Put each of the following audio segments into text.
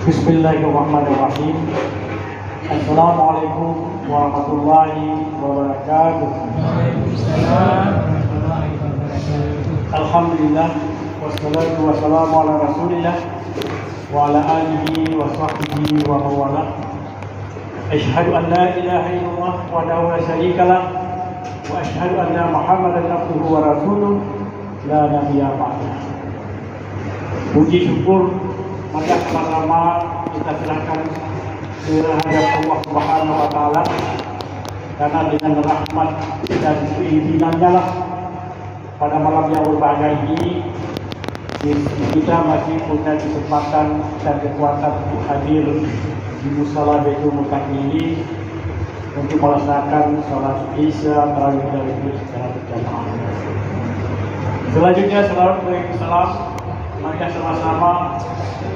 Bismillahirrahmanirrahim. Assalamualaikum warahmatullahi wabarakatuh. Alhamdulillah wassalatu wassalamu ala Rasulillah wa ala alihi wa sahbihi wa mawala. Asyhadu an la ilaha illallah wahdahu la syarika lah wa asyhadu anna Muhammadan abduhu wa rasuluh la nabiyya ba'dah. Puji syukur maka pertama kita serahkan kehadirat Allah Subhanahu wa taala, karena dengan rahmat dan keizinannya lah pada malam yang berbahagia ini kita masih punya kesempatan dan kekuatan untuk hadir di musala Baitul Muttaqin ini untuk melaksanakan salat Isya tarawih secara berjamaah. Selanjutnya salam, mari sama-sama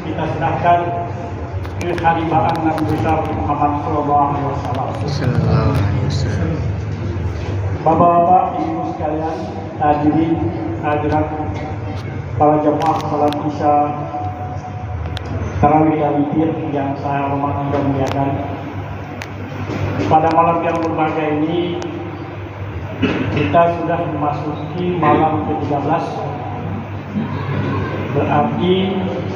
kita serahkan kehadiran Nabi besar Muhammad sallallahu alaihi wasallam. Bapak-bapak, ibu sekalian, hadirin hadirat para jemaah salat Isya tarawih dan witir yang saya hormati dan muliakan. Pada malam yang berbahagia ini kita sudah memasuki malam ke-13, berarti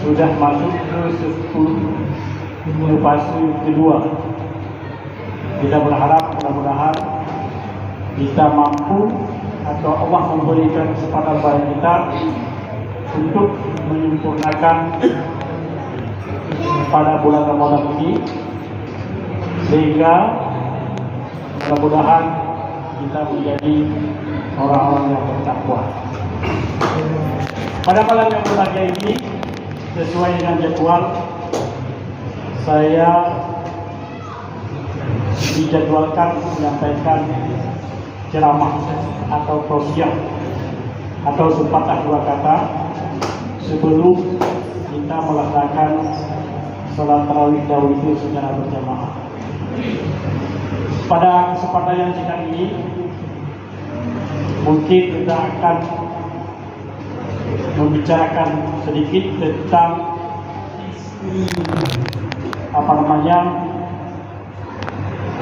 sudah masuk ke 10 fase kedua. Kita berharap mudah-mudahan kita mampu atau Allah memberikan kesempatan pada kita untuk menyempurnakan pada bulan Ramadan ini, sehingga mudah-mudahan kita menjadi orang-orang yang bertakwa. Pada malam yang berbahagia ini, sesuai dengan jadwal, saya dijadwalkan menyampaikan ceramah atau tausiah atau sepatah dua kata sebelum kita melaksanakan salat tarawih dahulu itu secara berjamaah. Pada kesempatan yang singkat ini, mungkin kita akan membicarakan sedikit tentang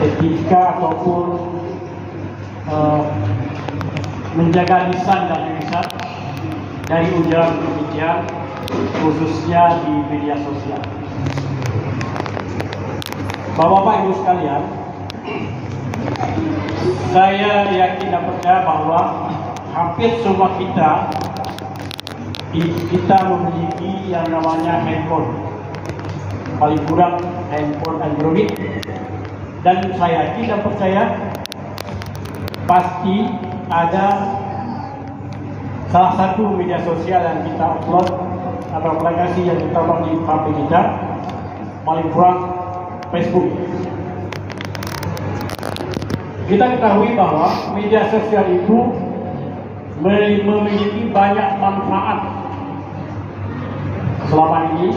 etika ataupun menjaga lisan dan lisan dari ujaran kebencian, khususnya di media sosial. Bapak-bapak, ibu sekalian, saya yakin dan percaya bahwa hampir semua kita memiliki yang namanya handphone, paling kurang handphone Android, dan saya yakin dan percaya pasti ada salah satu media sosial yang kita upload atau aplikasi yang kita upload di HP kita, paling kurang Facebook. Kita ketahui bahwa media sosial itu memiliki banyak manfaat selama ini.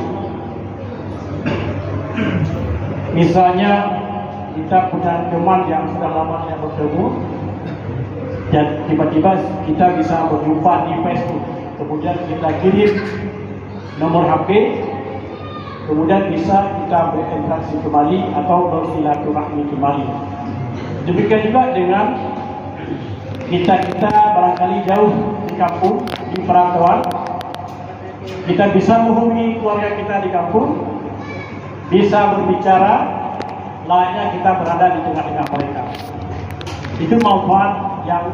Misalnya kita punya teman yang sudah lama tidak bertemu, dan tiba-tiba kita bisa berjumpa di Facebook, kemudian kita kirim nomor HP, kemudian bisa kita berinteraksi kembali atau bersilaturahmi kembali. Demikian juga dengan kita barangkali jauh di kampung, di perantauan, kita bisa menghubungi keluarga kita di kampung, bisa berbicara layaknya kita berada di tengah-tengah mereka. Itu manfaat yang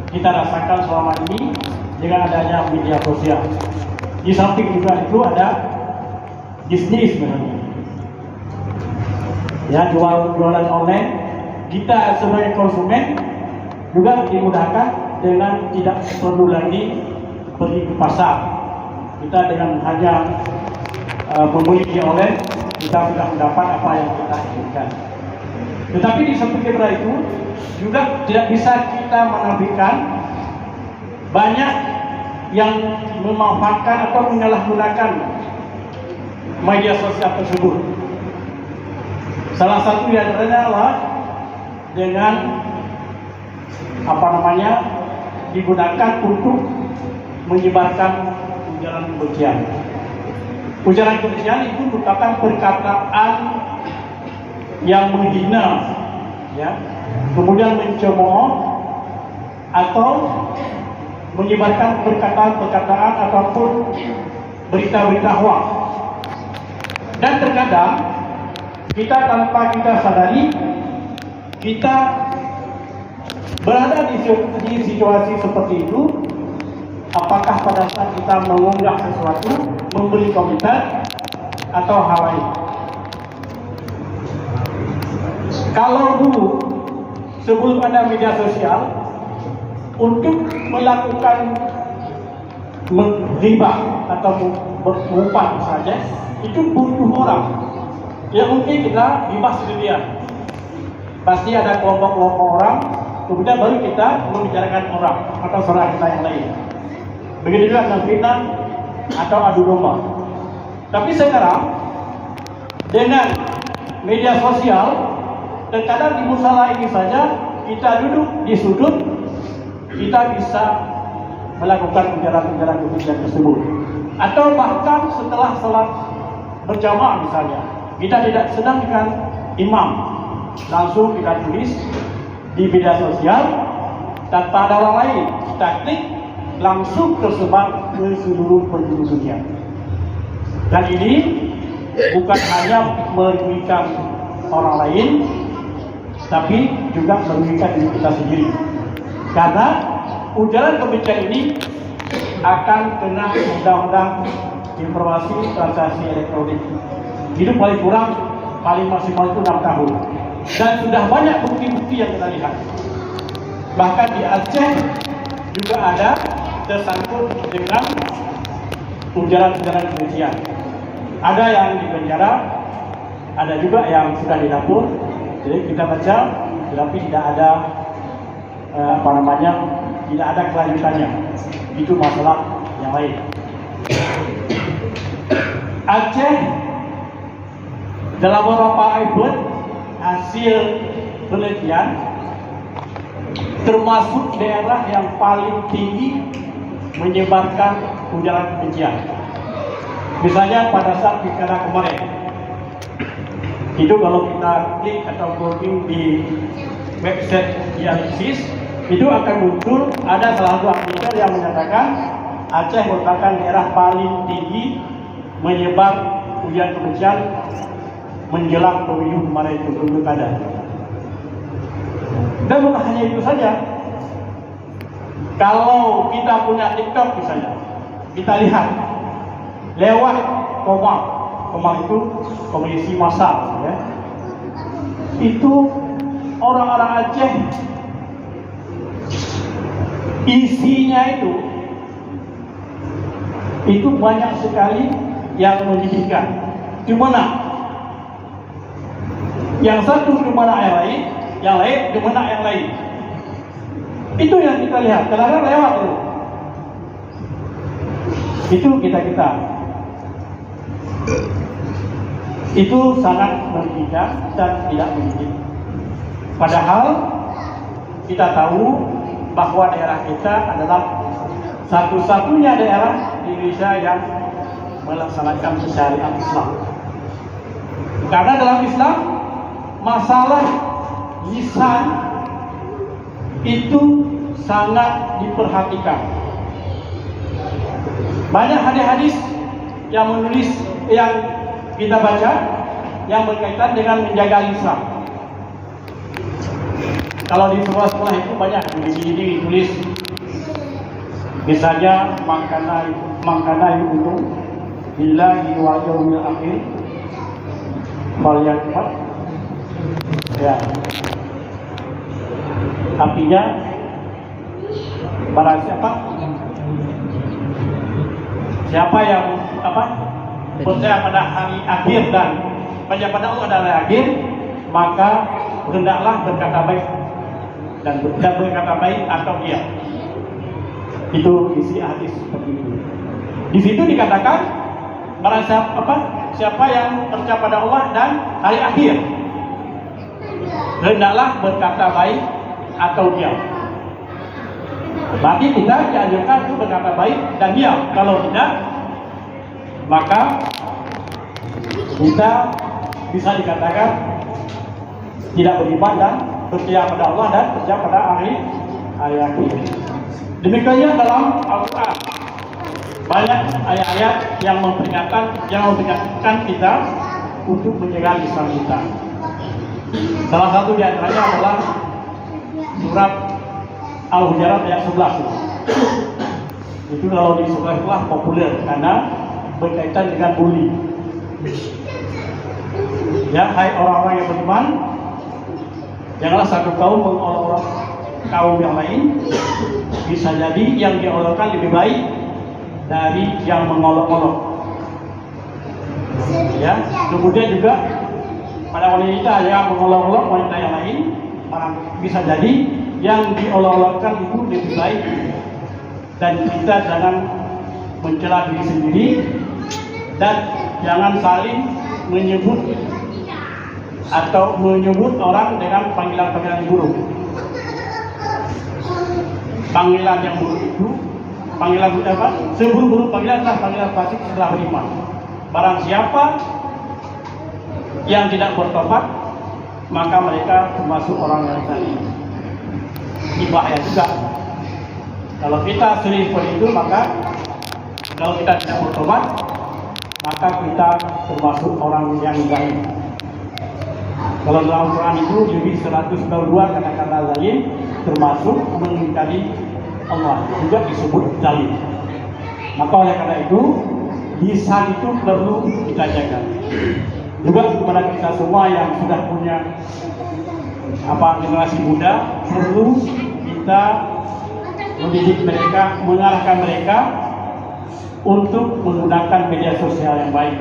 kita rasakan selama ini dengan adanya media sosial. Di samping juga itu ada bisnis sebenarnya, ya, jualan online. Kita sebagai konsumen juga dimudahkan dengan tidak perlu lagi pergi ke pasar. Kita dengan hanya memiliki online, kita sudah mendapat apa yang kita inginkan. Tetapi di samping itu juga tidak bisa kita menafikan banyak yang memanfaatkan atau menyalahgunakan media sosial tersebut. Salah satu yang adalah dengan digunakan untuk menyebarkan ujaran kebencian. Ujaran kebencian itu merupakan perkataan yang menghina, ya, kemudian mencemooh atau menyebarkan perkataan-perkataan ataupun berita-berita hoax. Dan terkadang kita tanpa kita sadari, kita berada di situasi seperti itu. Apakah pada saat kita mengunggah sesuatu, memberi komentar atau hal lain. Kalau dulu sebelum ada media sosial, untuk melakukan menghibah atau mengumpat saja, itu butuh orang. Ya mungkin kita hibah sendirian. Pasti ada kelompok-kelompok orang, kemudian baru kita membicarakan orang atau saudara kita yang lain. Begitu juga dengan fitnah atau adu domba. Tapi sekarang dengan media sosial, terkadang di musala ini saja kita duduk di sudut, kita bisa melakukan ujaran-ujaran kebencian tersebut. Atau bahkan setelah salat berjamaah misalnya, kita tidak sedang dengan imam, langsung kita tulis di media sosial tanpa ada orang lain, kita klik, langsung tersebar ke seluruh penjuru dunia. Dan ini bukan hanya merugikan orang lain, tapi juga merugikan diri kita sendiri. Karena ujaran kebencian ini akan kena undang-undang informasi transaksi elektronik. Itu paling kurang, paling maksimal itu 6 tahun. Dan sudah banyak bukti-bukti yang kita lihat. Bahkan di Aceh juga ada tersangkut dengan ujaran-ujaran kebencian. Ada yang di penjara, ada juga yang sudah didapur. Jadi kita baca, tetapi tidak ada tidak ada kelanjutannya. Itu masalah yang lain. Aceh dalam beberapa event hasil penelitian termasuk daerah yang paling tinggi menyebarkan ujaran kebencian. Misalnya pada saat pilkada kemarin, itu kalau kita klik atau browsing di website Dialisis, itu akan muncul ada salah satu artikel yang menyatakan Aceh merupakan daerah paling tinggi menyebar ujaran kebencian menjelang pemilu kemarin itu pilkada. Dan bukan hanya itu saja. Kalau kita punya TikTok misalnya, kita lihat lewat Komang itu komisi massal, ya. Itu orang-orang Aceh isinya itu banyak sekali yang menyedihkan. Gimana? Yang satu gimana yang lain, yang lain gimana yang lain. Itu yang kita lihat. Kadang-kadang lewat itu kita. Itu sangat merugikan dan tidak mendidik. Padahal kita tahu bahwa daerah kita adalah satu-satunya daerah di Indonesia yang melaksanakan syariat Islam. Karena dalam Islam masalah lisan itu sangat diperhatikan. Banyak hadis-hadis yang menulis yang kita baca yang berkaitan dengan menjaga lisan. Kalau di sekolah-sekolah itu banyak di ditulis, misalnya mangkana itu billahi wa yaumil akhir falyakfur, ya. Artinya barang siapa yang percaya pada hari akhir dan percaya pada Allah pada hari akhir, maka hendaklah berkata baik dan berkata baik atau dia. Itu isi hadis seperti itu. Di situ dikatakan barang siapa yang percaya pada Allah dan hari akhir, hendaklah berkata baik atau diam. Berarti kita dianjurkan untuk berkata baik dan diam. Kalau tidak, maka kita bisa dikatakan tidak beriman dan percaya pada Allah dan percaya pada akhir akhir. Demikiannya dalam Al-Quran banyak ayat-ayat yang memperingatkan kita untuk menjaga Islam kita. Salah satu di antaranya adalah surat Al-Hujurat ayat 11. Itu kalau di sekolah itu populer karena berkaitan dengan bully. Ya, hai orang-orang yang beriman, janganlah satu kaum mengolok-olok kaum yang lain. Bisa jadi yang diolokkan lebih baik dari yang mengolok-olok. Ya, kemudian juga pada wanita yang mengolok-olok wanita yang lain, bisa jadi yang diolok-olokkan itu lebih baik. Dan kita jangan mencela diri sendiri dan jangan saling menyebut atau menyebut orang dengan panggilan-panggilan buruk. Panggilan yang buruk itu, panggilan apa? Seburuk-buruk panggilan adalah panggilan fasik setelah beriman. Barang siapa yang tidak bertobat, maka mereka termasuk orang yang tadi. Ini bahaya juga. Kalau kita sering seperti itu, maka kalau kita tidak bertobat, maka kita termasuk orang yang zalim. Kalau dalam Quran itu lebih 102 kata-kata zalim termasuk mengingkari Allah, juga disebut zalim. Maka oleh karena itu, lisan itu perlu kita jaga. Juga kepada kita semua yang sudah punya generasi muda, perlu kita mendidik mereka, mengarahkan mereka untuk menggunakan media sosial yang baik.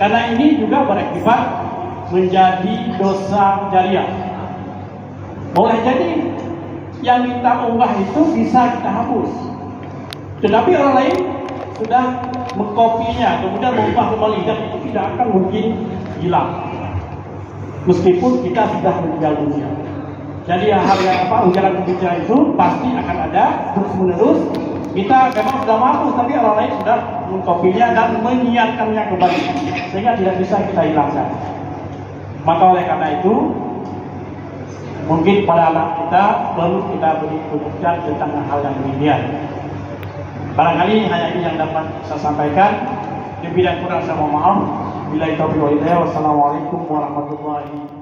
Karena ini juga berakibat menjadi dosa jariah. Boleh jadi yang kita unggah itu bisa kita hapus, tetapi orang lain sudah mengkopinya, kemudian mengunggah kembali, dan itu tidak akan mungkin hilang meskipun kita sudah meninggal dunia. Jadi hal yang ujaran kebencian itu pasti akan ada terus menerus. Kita memang sudah mampu, tapi orang lain sudah mengkopinya dan menyiarkannya kembali, sehingga tidak bisa kita hilangkan. Maka oleh karena itu, mungkin pada anak kita perlu kita beri pendidikan tentang hal yang demikian. Barangkali hanya ini yang dapat saya sampaikan. Lebih dan kurang saya mohon maaf. Billahi taufiq wal hidayah. Wassalamualaikum warahmatullahi wabarakatuh.